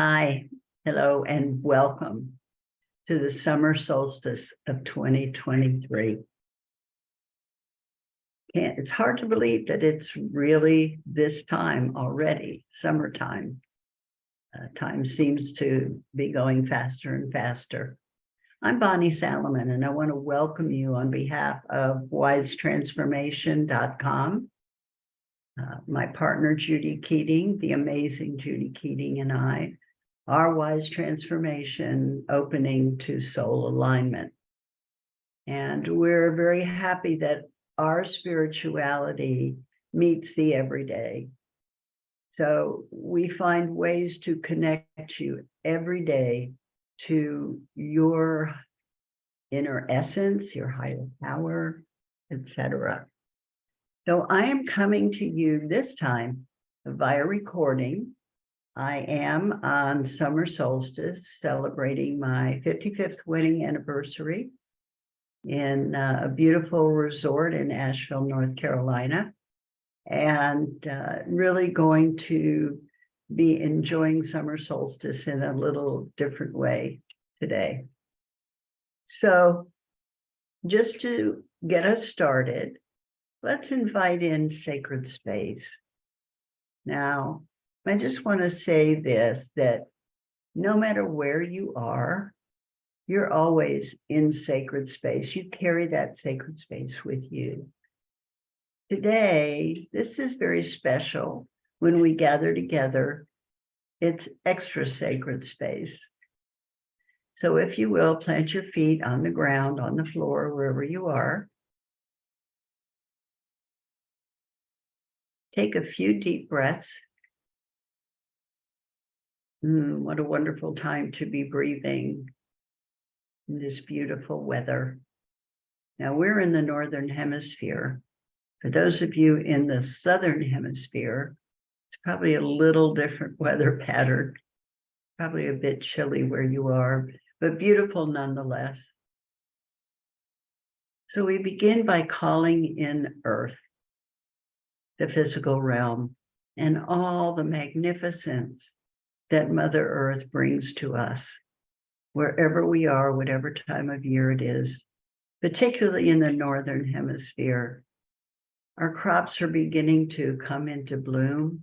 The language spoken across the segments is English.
Hi, hello, and welcome to the summer solstice of 2023. It's hard to believe that it's really this time already, summertime. Time seems to be going faster and faster. I'm Bonnie Salomon, and I want to welcome you on behalf of wisetransformation.com. My partner, Judy Keating, the amazing Judy Keating, and I, our Wise Transformation opening to soul alignment. And we're very happy that our spirituality meets the everyday. So we find ways to connect you every day to your inner essence, your higher power, etc. So I am coming to you this time via recording. I am on summer solstice celebrating my 55th wedding anniversary in a beautiful resort in Asheville, North Carolina, and really going to be enjoying summer solstice in a little different way today. So just to get us started, let's invite in sacred space. Now, I just want to say this, that no matter where you are, you're always in sacred space. You carry that sacred space with you. Today, this is very special. When we gather together, it's extra sacred space. So if you will, plant your feet on the ground, on the floor, wherever you are. Take a few deep breaths. What a wonderful time to be breathing in this beautiful weather. Now we're in the Northern Hemisphere. For those of you in the Southern Hemisphere, it's probably a little different weather pattern, probably a bit chilly where you are, but beautiful nonetheless. So we begin by calling in Earth, the physical realm, and all the magnificence that Mother Earth brings to us, wherever we are, whatever time of year it is, particularly in the Northern Hemisphere. Our crops are beginning to come into bloom,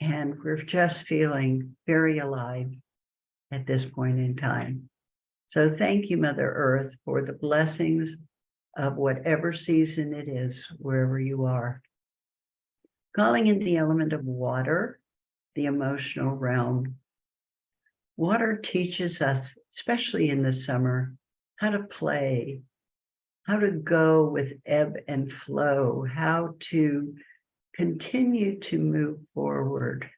and we're just feeling very alive at this point in time. So thank you, Mother Earth, for the blessings of whatever season it is, wherever you are. Calling in the element of water, the emotional realm. Water teaches us, especially in the summer, how to play, how to go with ebb and flow, how to continue to move forward.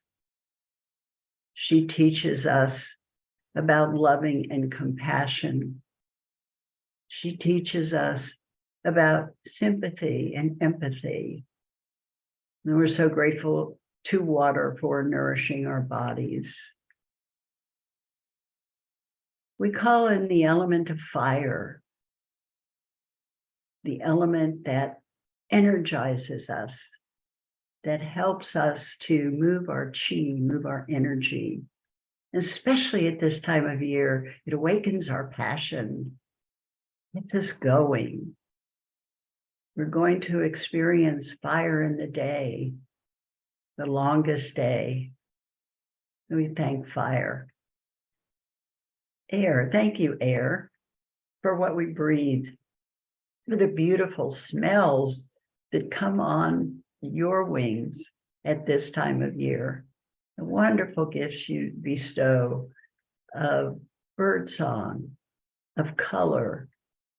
She teaches us about loving and compassion. She teaches us about sympathy and empathy. And we're so grateful to water for nourishing our bodies. We call in the element of fire, the element that energizes us, that helps us to move our chi, move our energy. Especially at this time of year, it awakens our passion, gets us going. We're going to experience fire in the day, the longest day. We thank fire. Air, thank you, air, for what we breathe, for the beautiful smells that come on your wings at this time of year. The wonderful gifts you bestow of birdsong, of color.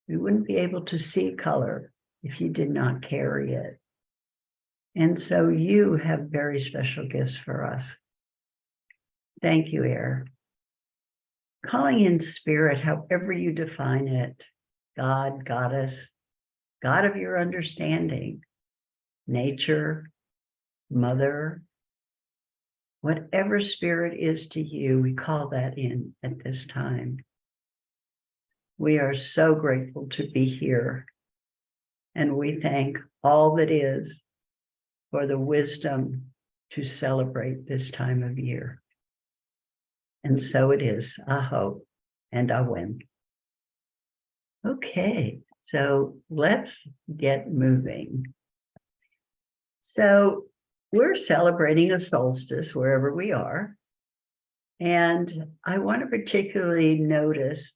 We wouldn't be able to see color if you did not carry it. And so you have very special gifts for us. Thank you, air. Calling in spirit, however you define it, God, Goddess, God of your understanding, nature, mother, whatever spirit is to you, we call that in at this time. We are so grateful to be here, and we thank all that is for the wisdom to celebrate this time of year. And so it is. I hope, and I win. Okay, so let's get moving. So we're celebrating a solstice wherever we are. And I want to particularly notice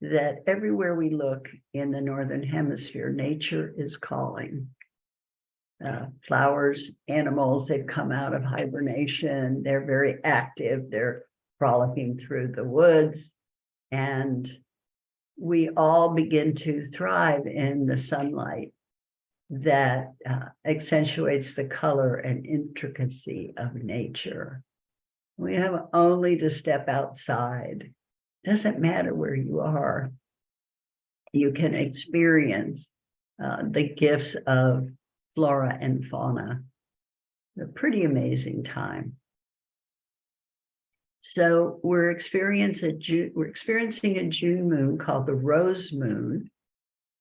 that everywhere we look in the Northern Hemisphere, nature is calling. Flowers, animals, they've come out of hibernation. They're very active. They're frolicking through the woods. And we all begin to thrive in the sunlight that accentuates the color and intricacy of nature. We have only to step outside. Doesn't matter where you are. You can experience the gifts of flora and fauna. A pretty amazing time. So we're experiencing a June moon called the rose moon,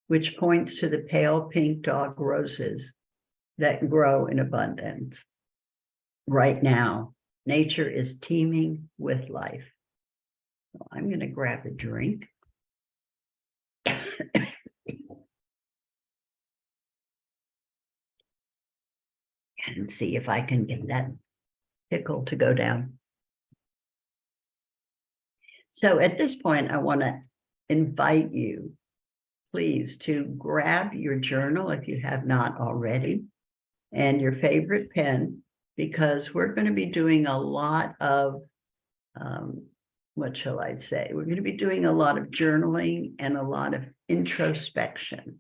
which points to the pale pink dog roses that grow in abundance. Right now, nature is teeming with life. So I'm going to grab a drink. And see if I can get that tickle to go down. So at this point, I want to invite you, please, to grab your journal if you have not already, and your favorite pen, because we're going to be doing a lot of, what shall I say? We're going to be doing a lot of journaling and a lot of introspection.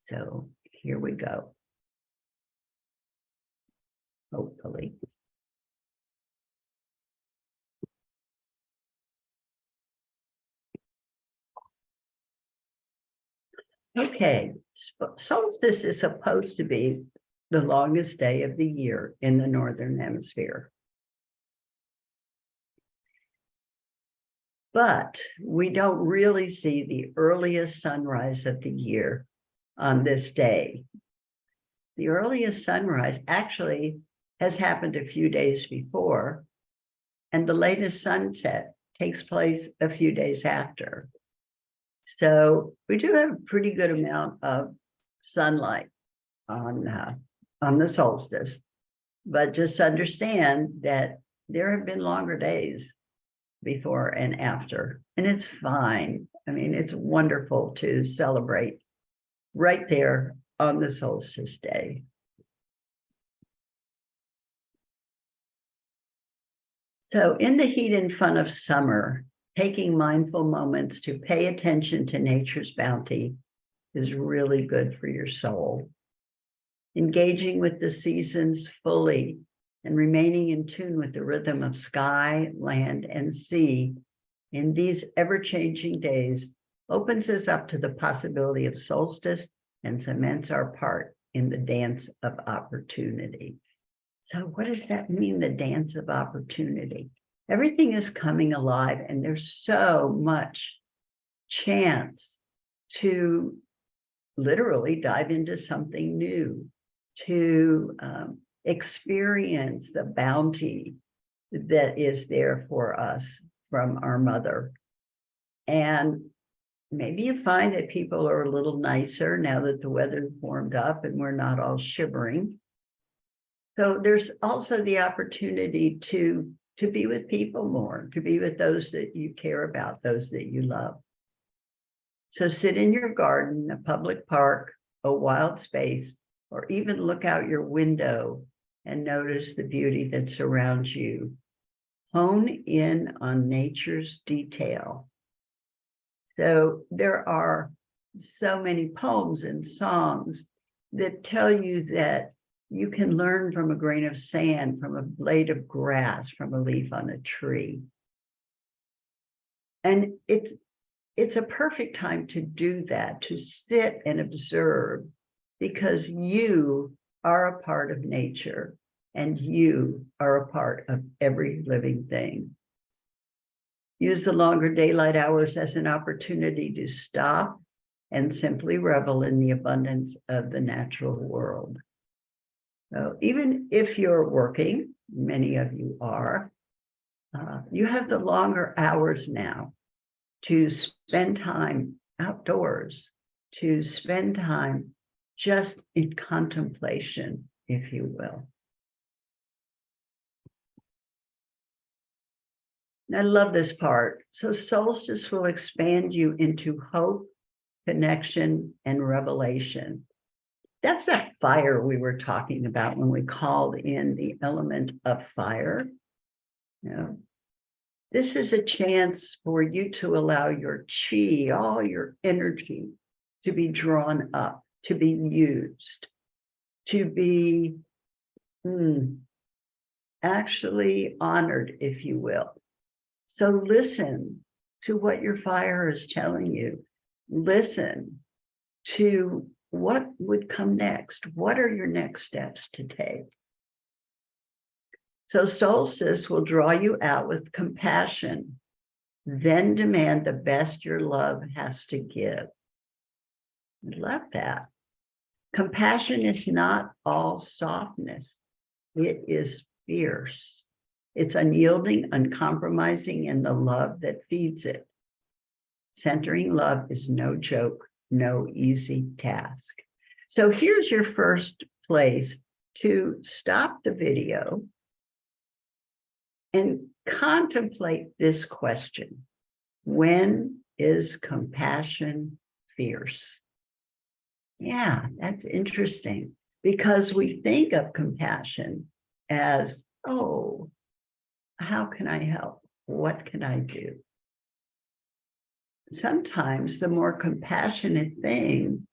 So here we go. Hopefully. Okay, solstice is supposed to be the longest day of the year in the Northern Hemisphere. But we don't really see the earliest sunrise of the year on this day. The earliest sunrise actually has happened a few days before, and the latest sunset takes place a few days after. So we do have a pretty good amount of sunlight on the solstice, but just understand that there have been longer days before and after, and it's fine. I mean, it's wonderful to celebrate right there on the solstice day. So in the heat and fun of summer, taking mindful moments to pay attention to nature's bounty is really good for your soul. Engaging with the seasons fully and remaining in tune with the rhythm of sky, land, and sea in these ever-changing days opens us up to the possibility of solstice and cements our part in the dance of opportunity. So what does that mean, the dance of opportunity? Everything is coming alive, and there's so much chance to literally dive into something new, to experience the bounty that is there for us from our mother. And maybe you find that people are a little nicer now that the weather's warmed up and we're not all shivering. So there's also the opportunity to be with people more, to be with those that you care about, those that you love. So sit in your garden, a public park, a wild space, or even look out your window and notice the beauty that surrounds you. Hone in on nature's detail. So there are so many poems and songs that tell you that you can learn from a grain of sand, from a blade of grass, from a leaf on a tree. And it's a perfect time to do that, to sit and observe, because you are a part of nature and you are a part of every living thing. Use the longer daylight hours as an opportunity to stop and simply revel in the abundance of the natural world. So even if you're working, many of you are, You have the longer hours now to spend time outdoors, to spend time just in contemplation, if you will. And I love this part. So solstice will expand you into hope, connection, and revelation. That's that fire we were talking about when we called in the element of fire. You know, this is a chance for you to allow your chi, all your energy, to be drawn up, to be used, to be actually honored, if you will. So listen to what your fire is telling you. Listen to what would come next. What are your next steps to take? So solstice will draw you out with compassion, then demand the best your love has to give. I love that. Compassion is not all softness. It is fierce. It's unyielding, uncompromising in the love that feeds it. Centering love is no joke, no easy task. So here's your first place to stop the video and contemplate this question. When is compassion fierce? Yeah, that's interesting because we think of compassion as, oh, how can I help? What can I do? Sometimes the more compassionate thing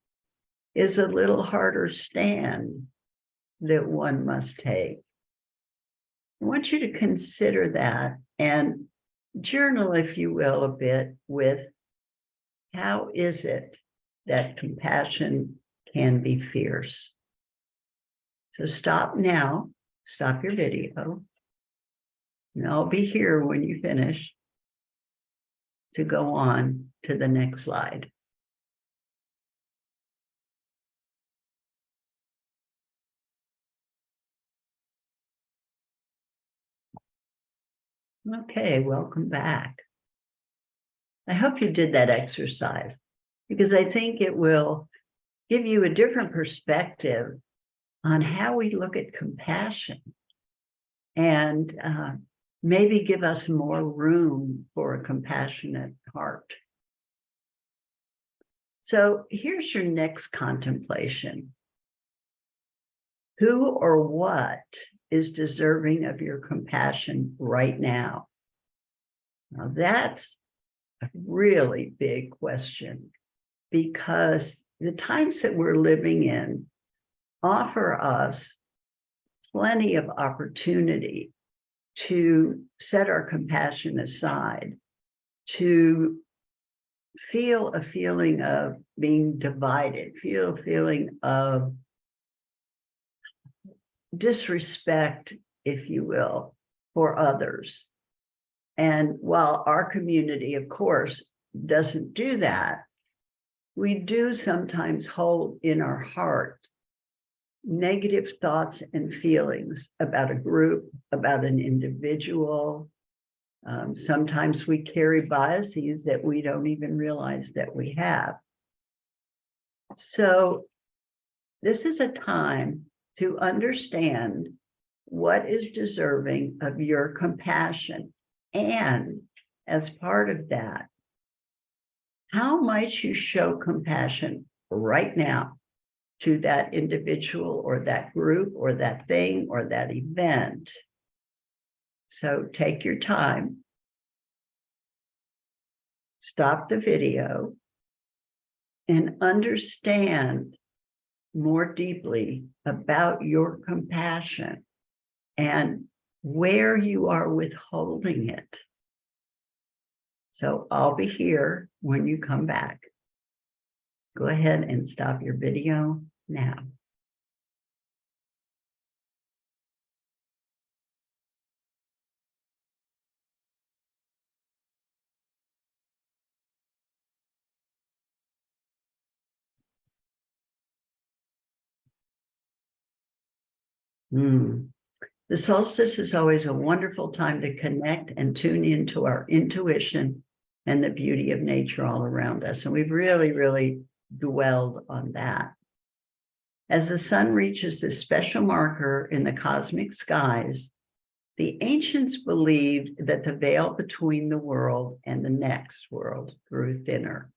is a little harder stand that one must take. I want you to consider that and journal, if you will, a bit with how is it that compassion can be fierce? So stop now, stop your video, and I'll be here when you finish to go on to the next slide. Okay, welcome back. I hope you did that exercise because I think it will give you a different perspective on how we look at compassion and maybe give us more room for a compassionate heart. So here's your next contemplation. Who or what is deserving of your compassion right now? Now that's a really big question because the times that we're living in offer us plenty of opportunity to set our compassion aside, to feel a feeling of being divided, feel a feeling of disrespect, if you will, for others. And while our community, of course, doesn't do that, we do sometimes hold in our heart negative thoughts and feelings about a group, about an individual. Sometimes we carry biases that we don't even realize that we have. So this is a time to understand what is deserving of your compassion. And as part of that, how might you show compassion right now to that individual or that group or that thing or that event? So take your time, stop the video, and understand more deeply about your compassion and where you are withholding it. So I'll be here when you come back. Go ahead and stop your video now. The solstice is always a wonderful time to connect and tune into our intuition and the beauty of nature all around us. And we've really, really dwelled on that. As the sun reaches this special marker in the cosmic skies, the ancients believed that the veil between the world and the next world grew thinner.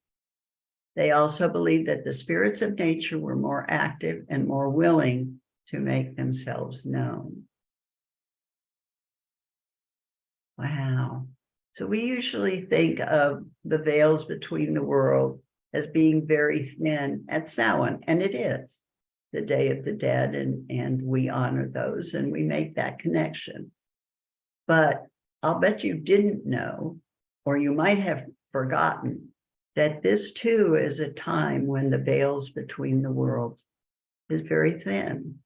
They also believed that the spirits of nature were more active and more willing to make themselves known. Wow. So we usually think of the veils between the world as being very thin at Samhain, and it is the Day of the Dead, and we honor those and we make that connection. But I'll bet you didn't know, or you might have forgotten, that this too is a time when the veils between the worlds is very thin.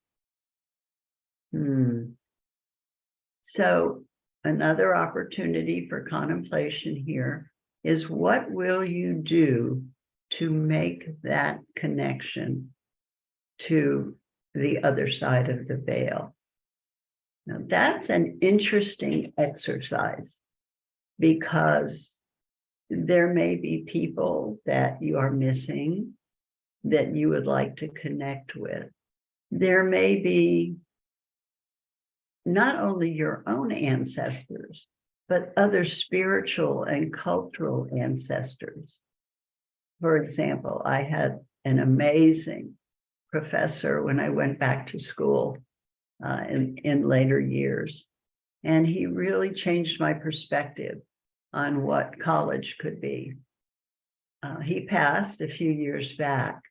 So another opportunity for contemplation here is, what will you do to make that connection to the other side of the veil? Now, that's an interesting exercise, because there may be people that you are missing that you would like to connect with. There may be not only your own ancestors, but other spiritual and cultural ancestors. For example, I had an amazing professor when I went back to school in later years, and he really changed my perspective on what college could be. He passed a few years back,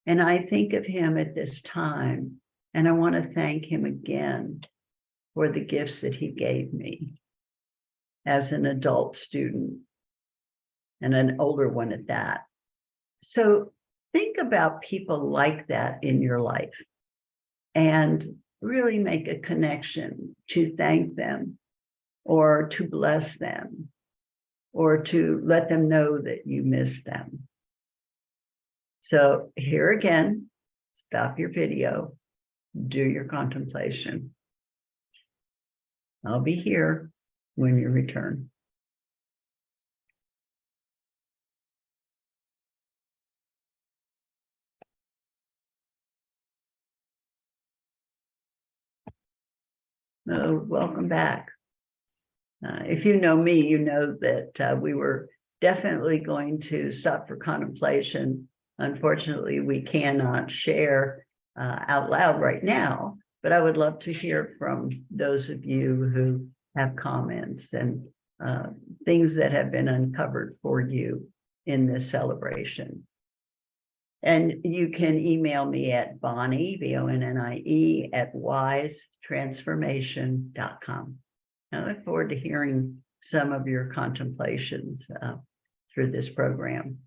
and I think of him at this time, and I want to thank him again for the gifts that he gave me as an adult student, and an older one at that. So think about people like that in your life and really make a connection to thank them, or to bless them, or to let them know that you miss them. So here again, stop your video, do your contemplation. I'll be here when you return. Welcome back. If you know me, you know that we were definitely going to stop for contemplation. Unfortunately, we cannot share out loud right now, but I would love to hear from those of you who have comments and things that have been uncovered for you in this celebration. And you can email me at Bonnie, BONNIE, at wisetransformation.com. I look forward to hearing some of your contemplations through this program.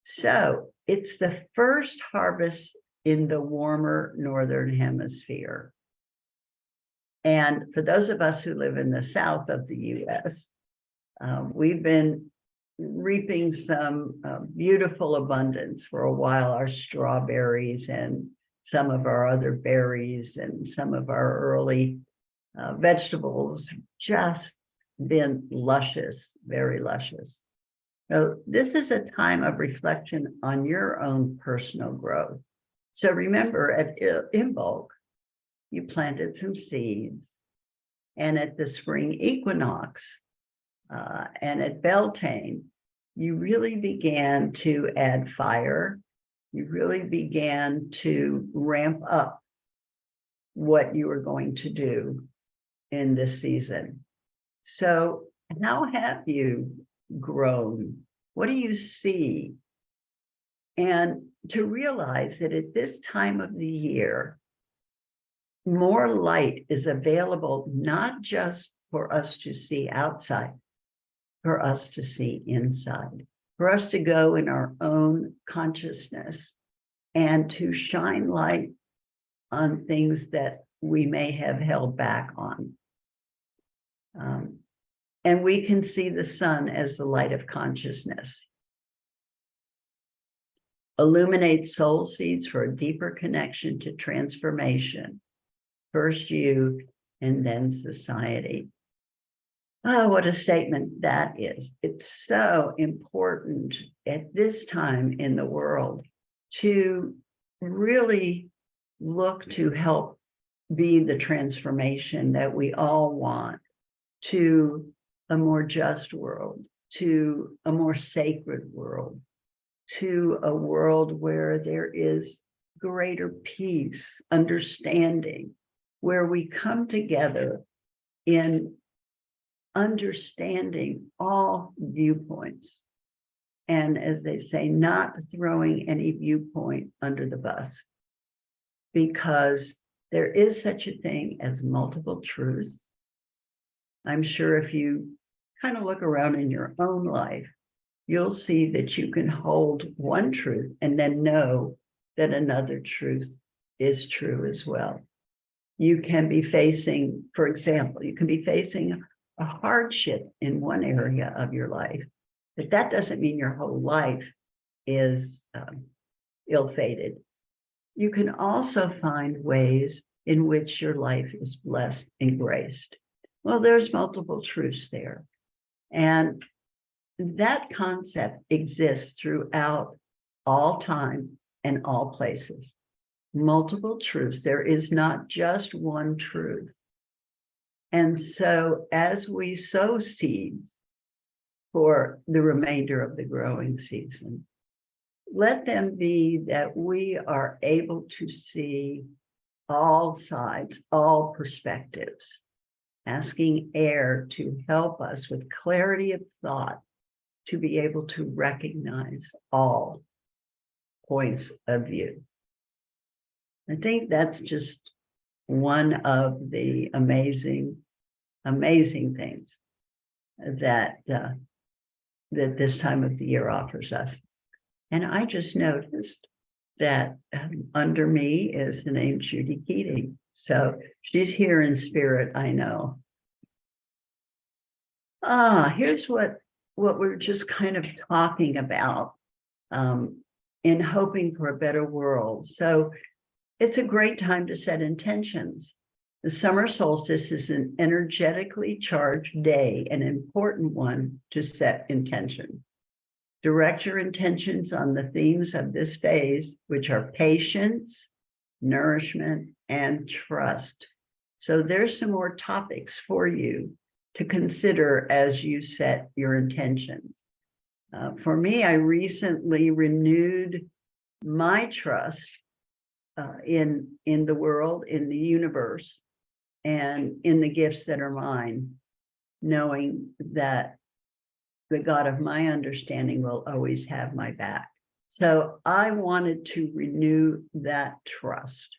So it's the first harvest in the warmer Northern Hemisphere. And for those of us who live in the south of the US, we've been reaping some beautiful abundance for a while. Our strawberries and some of our other berries and some of our early vegetables just been luscious, very luscious. So this is a time of reflection on your own personal growth. So remember, at Imbolc, you planted some seeds, and at the spring equinox and at Beltane, you really began to add fire. You really began to ramp up what you were going to do in this season. So how have you grown? What do you see? And to realize that at this time of the year, more light is available, not just for us to see outside, for us to see inside, for us to go in our own consciousness and to shine light on things that we may have held back on. And we can see the sun as the light of consciousness. Illuminate soul seeds for a deeper connection to transformation. First you, and then society. Oh, what a statement that is. It's so important at this time in the world to really look to help be the transformation that we all want to a more just world, to a more sacred world, to a world where there is greater peace, understanding, where we come together in understanding all viewpoints. And as they say, not throwing any viewpoint under the bus, because there is such a thing as multiple truths. I'm sure if you kind of look around in your own life, you'll see that you can hold one truth and then know that another truth is true as well. You can be facing, for example, you can be facing a hardship in one area of your life, but that doesn't mean your whole life is ill-fated. You can also find ways in which your life is blessed and graced. Well, there's multiple truths there. And that concept exists throughout all time and all places. Multiple truths. There is not just one truth. And so as we sow seeds for the remainder of the growing season, let them be that we are able to see all sides, all perspectives, asking air to help us with clarity of thought to be able to recognize all points of view. I think that's just one of the amazing things that that this time of the year offers us. And I just noticed that under me is the name Judy Keating. So she's here in spirit, I know. Here's what we're just kind of talking about in hoping for a better world. So it's a great time to set intentions. The summer solstice is an energetically charged day, an important one to set intentions. Direct your intentions on the themes of this phase, which are patience, nourishment, and trust. So there's some more topics for you to consider as you set your intentions. For me, I recently renewed my trust in the world, in the universe, and in the gifts that are mine, knowing that the God of my understanding will always have my back. So I wanted to renew that trust.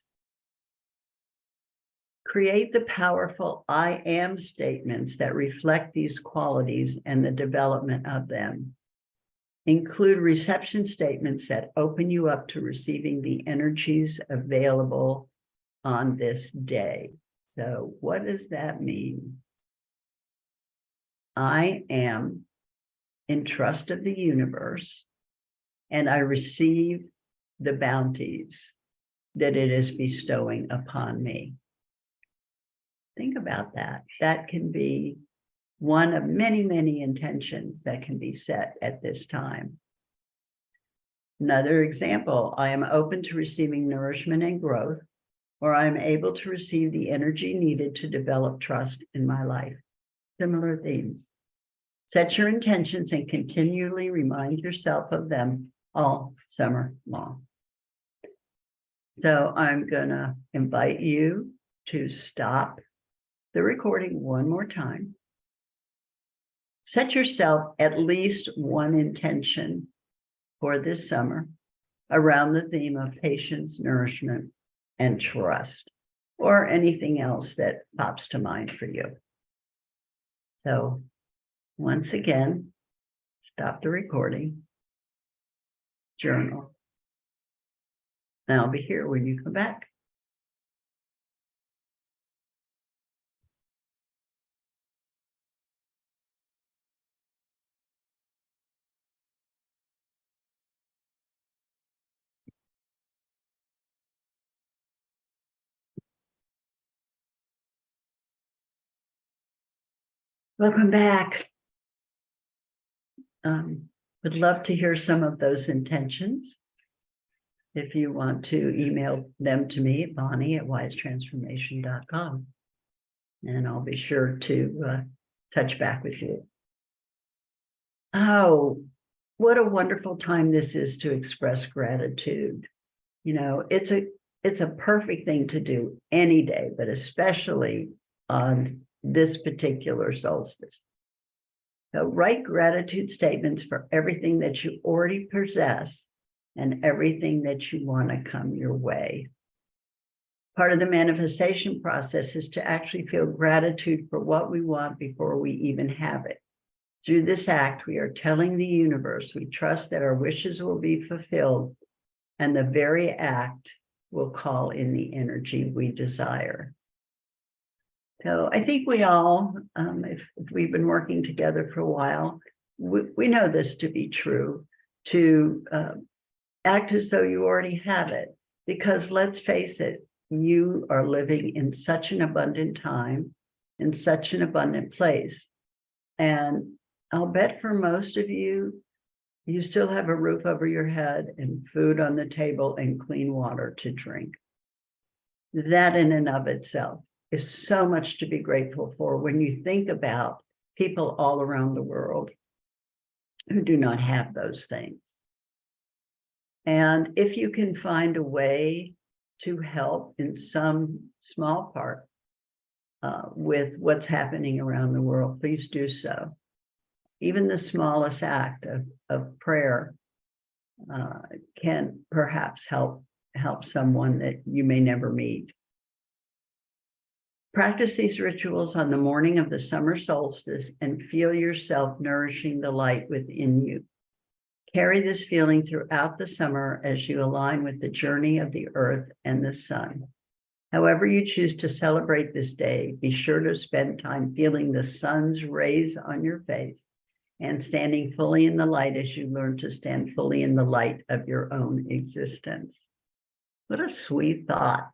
Create the powerful I am statements that reflect these qualities and the development of them. Include reception statements that open you up to receiving the energies available on this day. So what does that mean? I am in trust of the universe, and I receive the bounties that it is bestowing upon me. Think about that. That can be one of many, many intentions that can be set at this time. Another example, I am open to receiving nourishment and growth, or I am able to receive the energy needed to develop trust in my life. Similar themes. Set your intentions and continually remind yourself of them all summer long. So I'm gonna invite you to stop the recording one more time. Set yourself at least one intention for this summer around the theme of patience, nourishment, and trust, or anything else that pops to mind for you. So once again, stop the recording, journal, and I'll be here when you come back. Welcome back. Would love to hear some of those intentions. If you want to email them to me, Bonnie@wisetransformation.com, and I'll be sure to touch back with you. Oh, what a wonderful time this is to express gratitude. You know, it's a perfect thing to do any day, but especially on this particular solstice. So write gratitude statements for everything that you already possess and everything that you want to come your way. Part of the manifestation process is to actually feel gratitude for what we want before we even have it. Through this act, we are telling the universe we trust that our wishes will be fulfilled, and the very act will call in the energy we desire. So I think we all, if we've been working together for a while, we know this to be true, to act as though you already have it, because let's face it, you are living in such an abundant time, in such an abundant place. And I'll bet for most of you, you still have a roof over your head and food on the table and clean water to drink. That in and of itself is so much to be grateful for when you think about people all around the world who do not have those things. And if you can find a way to help in some small part with what's happening around the world, please do so. Even the smallest act of prayer can perhaps help someone that you may never meet. Practice these rituals on the morning of the summer solstice and feel yourself nourishing the light within you. Carry this feeling throughout the summer as you align with the journey of the earth and the sun. However you choose to celebrate this day, be sure to spend time feeling the sun's rays on your face and standing fully in the light as you learn to stand fully in the light of your own existence. What a sweet thought.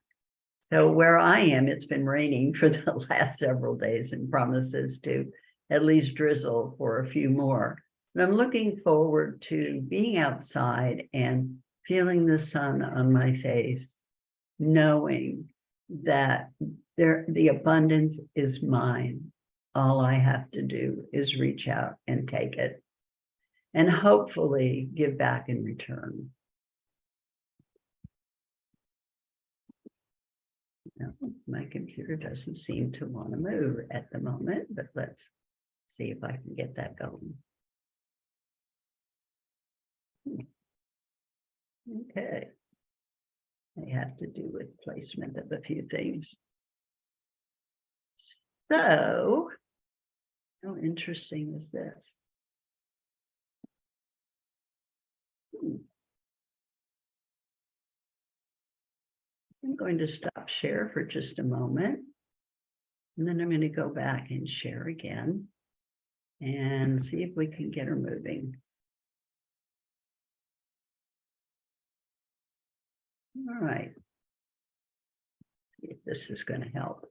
So where I am, it's been raining for the last several days and promises to at least drizzle for a few more. And I'm looking forward to being outside and feeling the sun on my face, knowing that the abundance is mine. All I have to do is reach out and take it, and hopefully give back in return. No, my computer doesn't seem to want to move at the moment, but let's see if I can get that going. Okay. I have to do with placement of a few things. So, how interesting is this? I'm going to stop share for just a moment, and then I'm going to go back and share again and see if we can get her moving. All right. See if this is going to help.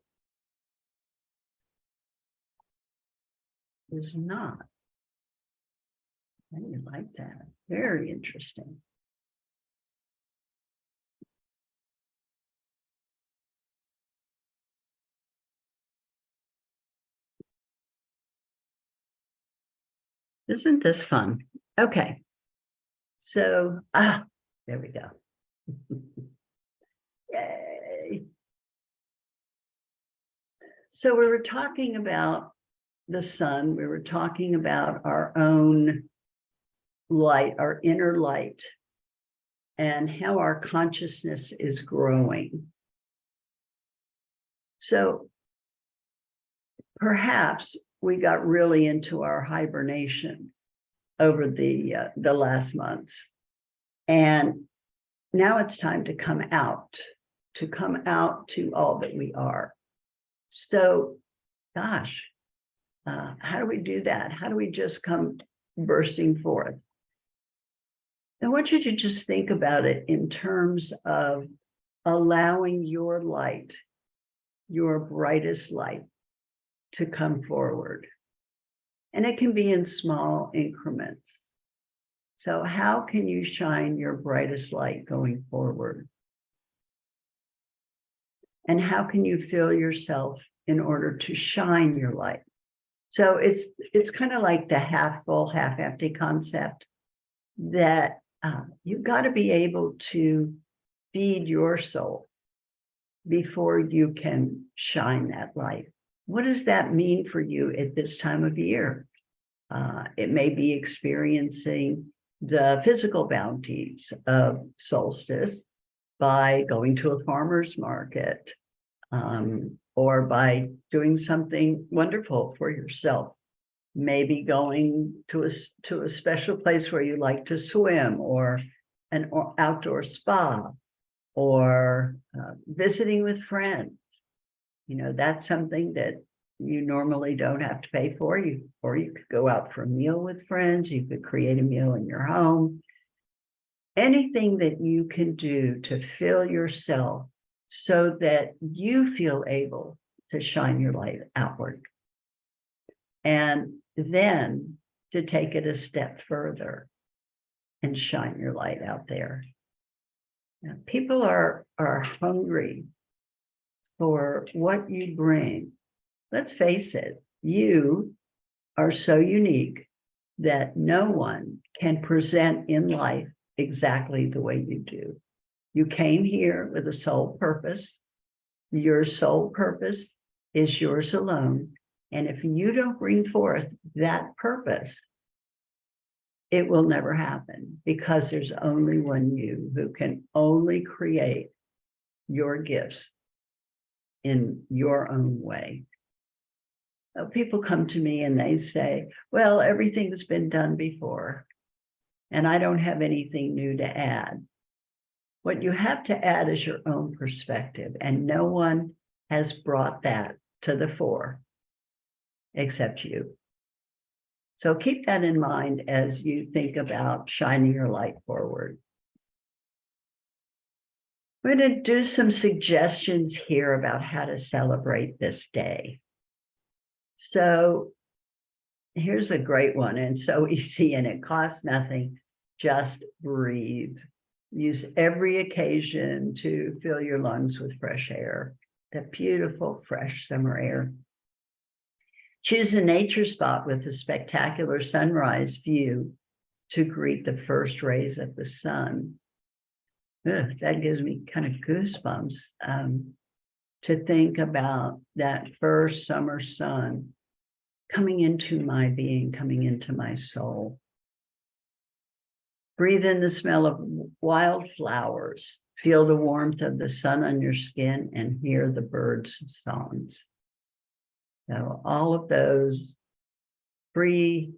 It's not. I didn't like that. Very interesting. Isn't this fun? Okay. So, there we go. Yay. So we were talking about the sun. We were talking about our own light, our inner light, and how our consciousness is growing. So perhaps we got really into our hibernation over the last months. And now it's time to come out to all that we are. So, gosh, how do we do that? How do we just come bursting forth? I want you to just think about it in terms of allowing your light, your brightest light, to come forward. And it can be in small increments. So how can you shine your brightest light going forward? And how can you fill yourself in order to shine your light? So it's kind of like the half full, half empty concept, that you've got to be able to feed your soul before you can shine that light. What does that mean for you at this time of year? It may be experiencing the physical bounties of solstice by going to a farmer's market, or by doing something wonderful for yourself. Maybe going to a special place where you like to swim, or an outdoor spa, or visiting with friends. That's something that you normally don't have to pay for. Or you could go out for a meal with friends. You could create a meal in your home. Anything that you can do to fill yourself so that you feel able to shine your light outward. And then to take it a step further and shine your light out there. Now, people are hungry for what you bring. Let's face it, you are so unique that no one can present in life exactly the way you do. You came here with a sole purpose. Your sole purpose is yours alone. And if you don't bring forth that purpose, it will never happen, because there's only one you who can only create your gifts in your own way. People come to me and they say, well, everything's been done before, and I don't have anything new to add. What you have to add is your own perspective, and no one has brought that to the fore except you. So keep that in mind as you think about shining your light forward. I'm going to do some suggestions here about how to celebrate this day. So here's a great one, and so easy, and it costs nothing. Just breathe. Use every occasion to fill your lungs with fresh air, that beautiful, fresh summer air. Choose a nature spot with a spectacular sunrise view to greet the first rays of the sun. Ugh, that gives me kind of goosebumps to think about that first summer sun coming into my being, coming into my soul. Breathe in the smell of wildflowers. Feel the warmth of the sun on your skin and hear the birds' songs. So all of those free,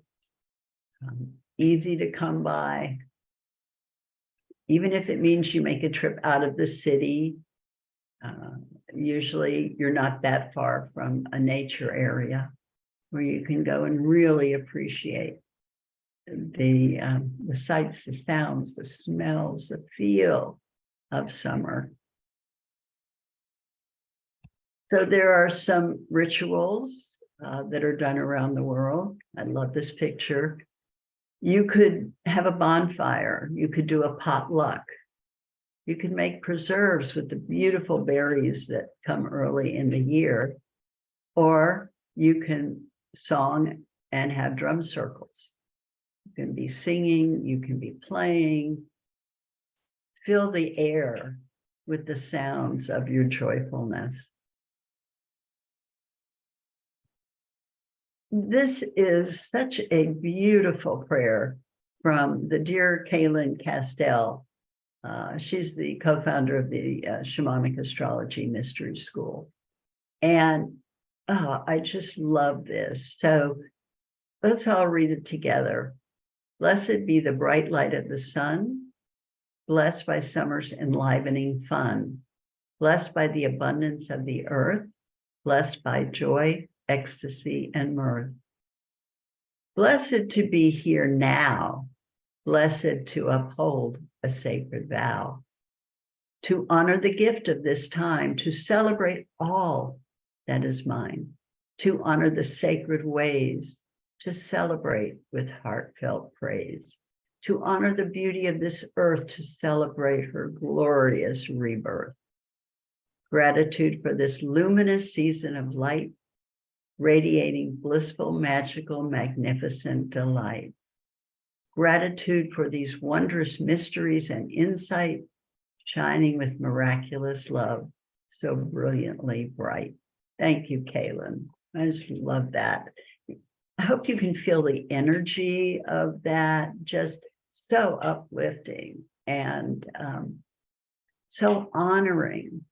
easy to come by. Even if it means you make a trip out of the city, usually you're not that far from a nature area where you can go and really appreciate the sights, the sounds, the smells, the feel of summer. So there are some rituals that are done around the world. I love this picture. You could have a bonfire. You could do a potluck. You can make preserves with the beautiful berries that come early in the year, or you can song and have drum circles. You can be singing, you can be playing. Fill the air with the sounds of your joyfulness. This is such a beautiful prayer from the dear Kaylin Castell. She's the co-founder of the Shamanic Astrology Mystery School. And I just love this. So let's all read it together. Blessed be the bright light of the sun, blessed by summer's enlivening fun, blessed by the abundance of the earth, blessed by joy, ecstasy, and mirth. Blessed to be here now, blessed to uphold a sacred vow, to honor the gift of this time, to celebrate all that is mine, to honor the sacred ways to celebrate with heartfelt praise, to honor the beauty of this earth, to celebrate her glorious rebirth. Gratitude for this luminous season of light, radiating blissful, magical, magnificent delight. Gratitude for these wondrous mysteries and insight, shining with miraculous love, so brilliantly bright. Thank you, Kaylin. I just love that. I hope you can feel the energy of that, just so uplifting and so honoring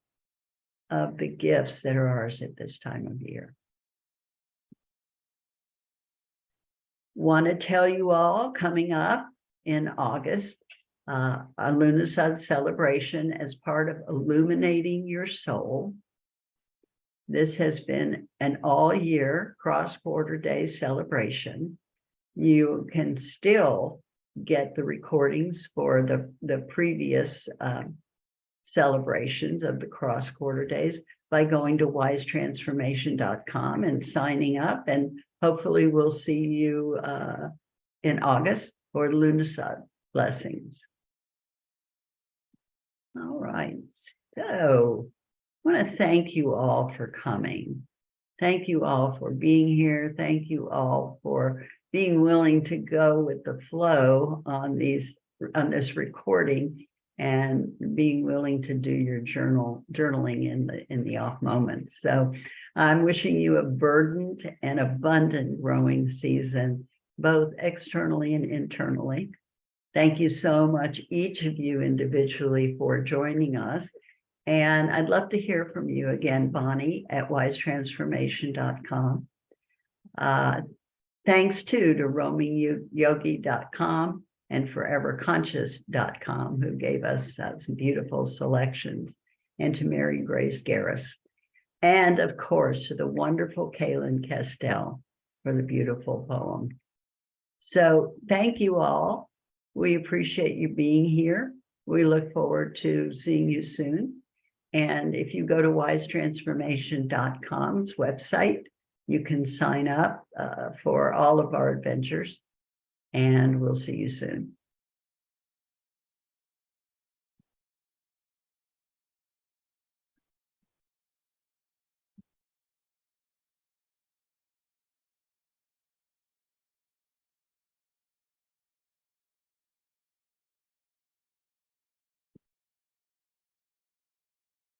of the gifts that are ours at this time of year. Want to tell you all, coming up in August, a Lunasad celebration as part of Illuminating Your Soul. This has been an all-year cross-border day celebration. You can still get the recordings for the previous celebrations of the cross-border days by going to wisetransformation.com and signing up, and hopefully we'll see you in August for Lunasad. Blessings. All right, so I want to thank you all for coming. Thank you all for being here. Thank you all for being willing to go with the flow on this recording, and being willing to do your journaling in the off moments. So I'm wishing you a verdant and abundant growing season, both externally and internally. Thank you so much, each of you individually, for joining us. And I'd love to hear from you again, Bonnie at wisetransformation.com. Thanks too to roamingyogi.com and foreverconscious.com, who gave us some beautiful selections, and to Mary Grace Garris. And of course, to the wonderful Kaylin Castell for the beautiful poem. So thank you all. We appreciate you being here. We look forward to seeing you soon. And if you go to wisetransformation.com's website, you can sign up for all of our adventures, and we'll see you soon.